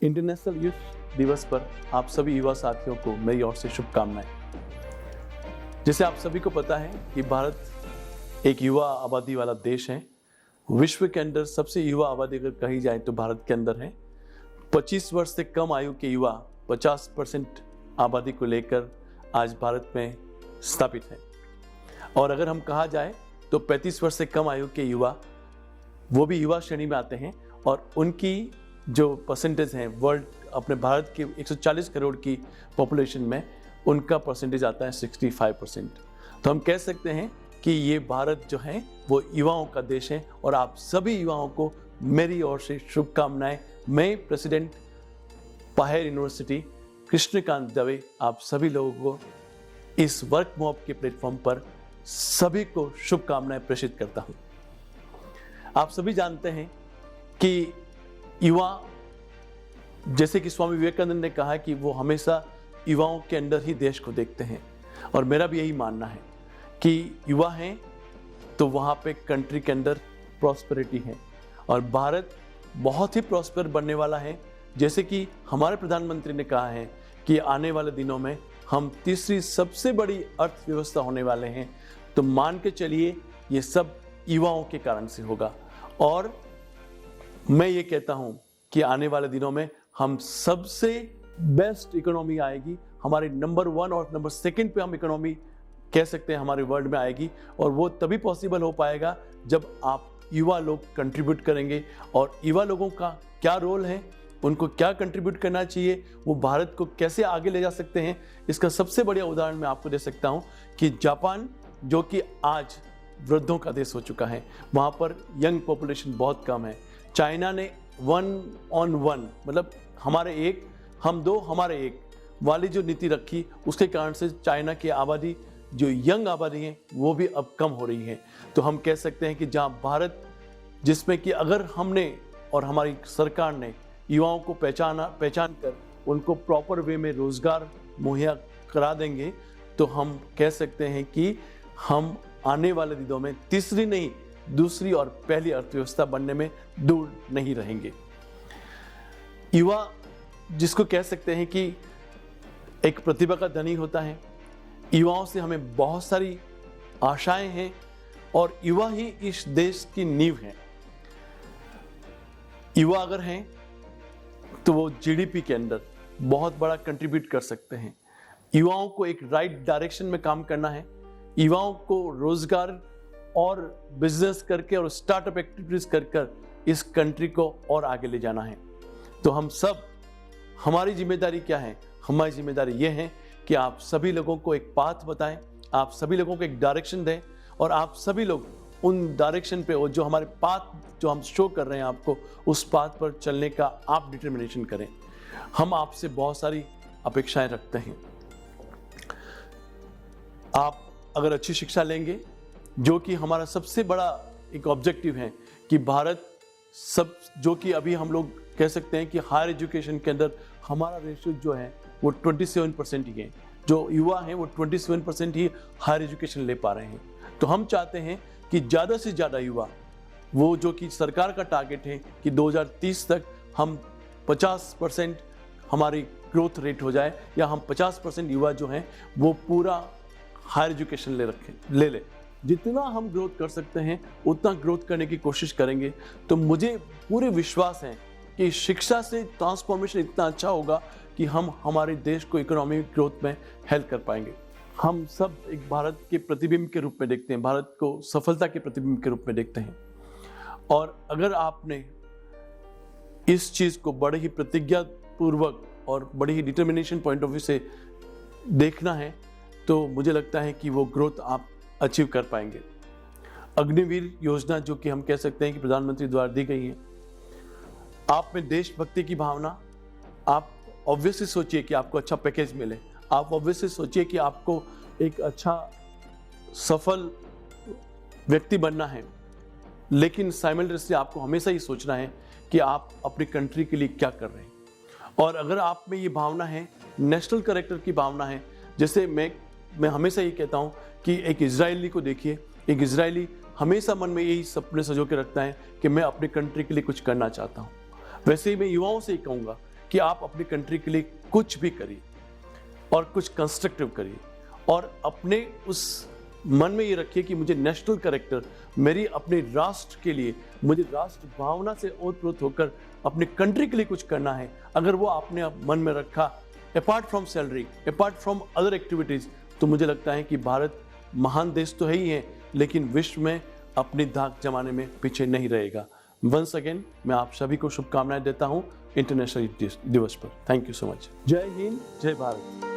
International youth दिवस पर आप सभी युवा साथियों को मेरी ओर से शुभकामनाएं। जैसे आप सभी को पता है कि भारत एक युवा आबादी वाला देश है। विश्व के अंदर सबसे युवा आबादी अगर कही जाए तो भारत के अंदर है। 25 वर्ष से कम आयु के युवा 50% आबादी को लेकर आज भारत में स्थापित है। और अगर हम कहा जाए तो 35 वर्ष से कम आयु के युवा वो भी युवा श्रेणी में आते हैं और उनकी जो परसेंटेज है वर्ल्ड अपने भारत के 140 करोड़ की पॉपुलेशन में उनका परसेंटेज आता है 65%। तो हम कह सकते हैं कि ये भारत जो है वो युवाओं का देश है और आप सभी युवाओं को मेरी ओर से शुभकामनाएं। मैं प्रेसिडेंट पाहेर यूनिवर्सिटी कृष्णकांत दवे आप सभी लोगों को इस वर्क मॉब के प्लेटफॉर्म पर सभी को शुभकामनाएं प्रेषित करता हूं। आप सभी जानते हैं कि युवा, जैसे कि स्वामी विवेकानंद ने कहा कि वो हमेशा युवाओं के अंदर ही देश को देखते हैं और मेरा भी यही मानना है कि युवा हैं तो वहाँ पे कंट्री के अंदर प्रॉस्पेरिटी है और भारत बहुत ही प्रॉस्पर बनने वाला है। जैसे कि हमारे प्रधानमंत्री ने कहा है कि आने वाले दिनों में हम तीसरी सबसे बड़ी अर्थव्यवस्था होने वाले हैं। तो मान के चलिए ये सब युवाओं के कारण से होगा और मैं ये कहता हूं कि आने वाले दिनों में हम सबसे बेस्ट इकोनॉमी आएगी। हमारे नंबर 1 और नंबर 2 पे हम इकोनॉमी कह सकते हैं हमारे वर्ल्ड में आएगी और वो तभी पॉसिबल हो पाएगा जब आप युवा लोग कंट्रीब्यूट करेंगे। और युवा लोगों का क्या रोल है, उनको क्या कंट्रीब्यूट करना चाहिए, वो भारत को कैसे आगे ले जा सकते हैं, इसका सबसे बढ़िया उदाहरण मैं आपको दे सकता हूं कि जापान जो कि आज वृद्धों का देश हो चुका है, वहाँ पर यंग पॉपुलेशन बहुत कम है। चाइना ने 1 on 1 मतलब हमारे एक हम दो हमारे एक वाली जो नीति रखी, उसके कारण से चाइना की आबादी जो यंग आबादी है वो भी अब कम हो रही है। तो हम कह सकते हैं कि जहाँ भारत जिसमें कि अगर हमने और हमारी सरकार ने युवाओं को पहचान कर उनको प्रॉपर वे में रोजगार मुहैया करा देंगे तो हम कह सकते हैं कि हम आने वाले दिनों में तीसरी नहीं दूसरी और पहली अर्थव्यवस्था बनने में दूर नहीं रहेंगे। युवा जिसको कह सकते हैं कि एक प्रतिभा का धनी होता है। युवाओं से हमें बहुत सारी आशाएं हैं और युवा ही इस देश की नींव है। युवा अगर हैं तो वो जीडीपी के अंदर बहुत बड़ा कंट्रीब्यूट कर सकते हैं। युवाओं को एक राइट डायरेक्शन में काम करना है। युवाओं को रोजगार और बिजनेस करके और स्टार्टअप एक्टिविटीज कर इस कंट्री को और आगे ले जाना है। तो हम सब, हमारी जिम्मेदारी क्या है? हमारी जिम्मेदारी ये है कि आप सभी लोगों को एक पाथ बताएं, आप सभी लोगों को एक डायरेक्शन दें और आप सभी लोग उन डायरेक्शन पे और जो हमारे पाथ जो हम शो कर रहे हैं आपको, उस पाथ पर चलने का आप डिटर्मिनेशन करें। हम आपसे बहुत सारी अपेक्षाएं रखते हैं। आप अगर अच्छी शिक्षा लेंगे, जो कि हमारा सबसे बड़ा एक ऑब्जेक्टिव है कि भारत सब, जो कि अभी हम लोग कह सकते हैं कि हायर एजुकेशन के अंदर हमारा रेशियो जो है वो 27% ही है। जो युवा हैं वो 27% ही हायर एजुकेशन ले पा रहे हैं। तो हम चाहते हैं कि ज़्यादा से ज़्यादा युवा, वो जो कि सरकार का टारगेट है कि 2030 तक हम 50% हमारी ग्रोथ रेट हो जाए या हम 50% युवा जो हैं वो पूरा हायर एजुकेशन ले लें। जितना हम ग्रोथ कर सकते हैं उतना ग्रोथ करने की कोशिश करेंगे। तो मुझे पूरे विश्वास है कि शिक्षा से ट्रांसफॉर्मेशन इतना अच्छा होगा कि हम हमारे देश को इकोनॉमिक ग्रोथ में हेल्प कर पाएंगे। हम सब एक भारत के प्रतिबिंब के रूप में देखते हैं, भारत को सफलता के प्रतिबिंब के रूप में देखते हैं। और अगर आपने इस चीज़ को बड़े ही प्रतिज्ञापूर्वक और बड़ी ही डिटर्मिनेशन पॉइंट ऑफ व्यू से देखना है तो मुझे लगता है कि वो ग्रोथ आप अचीव कर पाएंगे। अग्निवीर योजना जो कि हम कह सकते हैं कि प्रधानमंत्री द्वारा दी गई है, आप में देशभक्ति की भावना, आप ऑब्वियसली सोचिए कि आपको अच्छा पैकेज मिले, आप ऑब्वियसली सोचिए कि आपको एक अच्छा सफल व्यक्ति बनना है, लेकिन साइमल्टेनियसली आपको हमेशा ये सोचना है कि आप अपनी कंट्री के लिए क्या कर रहे हैं। और अगर आप में ये भावना है, नेशनल कैरेक्टर की भावना है, जैसे मैं हमेशा ये कहता हूँ कि एक इजरायली को देखिए, एक इजरायली हमेशा मन में यही सपने सजो के रखता है कि मैं अपनी कंट्री के लिए कुछ करना चाहता हूँ। वैसे ही मैं युवाओं से ही कहूँगा कि आप अपनी कंट्री के लिए कुछ भी करिए और कुछ कंस्ट्रक्टिव करिए, और अपने उस मन में ये रखिए कि मुझे नेशनल कैरेक्टर, मेरी अपने राष्ट्र के लिए, मुझे राष्ट्र भावना से ओतप्रोत होकर अपनी कंट्री के लिए कुछ करना है। अगर वो आपने मन में रखा, apart from salary, apart from other activities, तो मुझे लगता है कि भारत महान देश तो है ही है, लेकिन विश्व में अपनी धाक जमाने में पीछे नहीं रहेगा। वंस अगेन मैं आप सभी को शुभकामनाएं देता हूं इंटरनेशनल दिवस पर। Thank you so much. जय हिंद, जय भारत।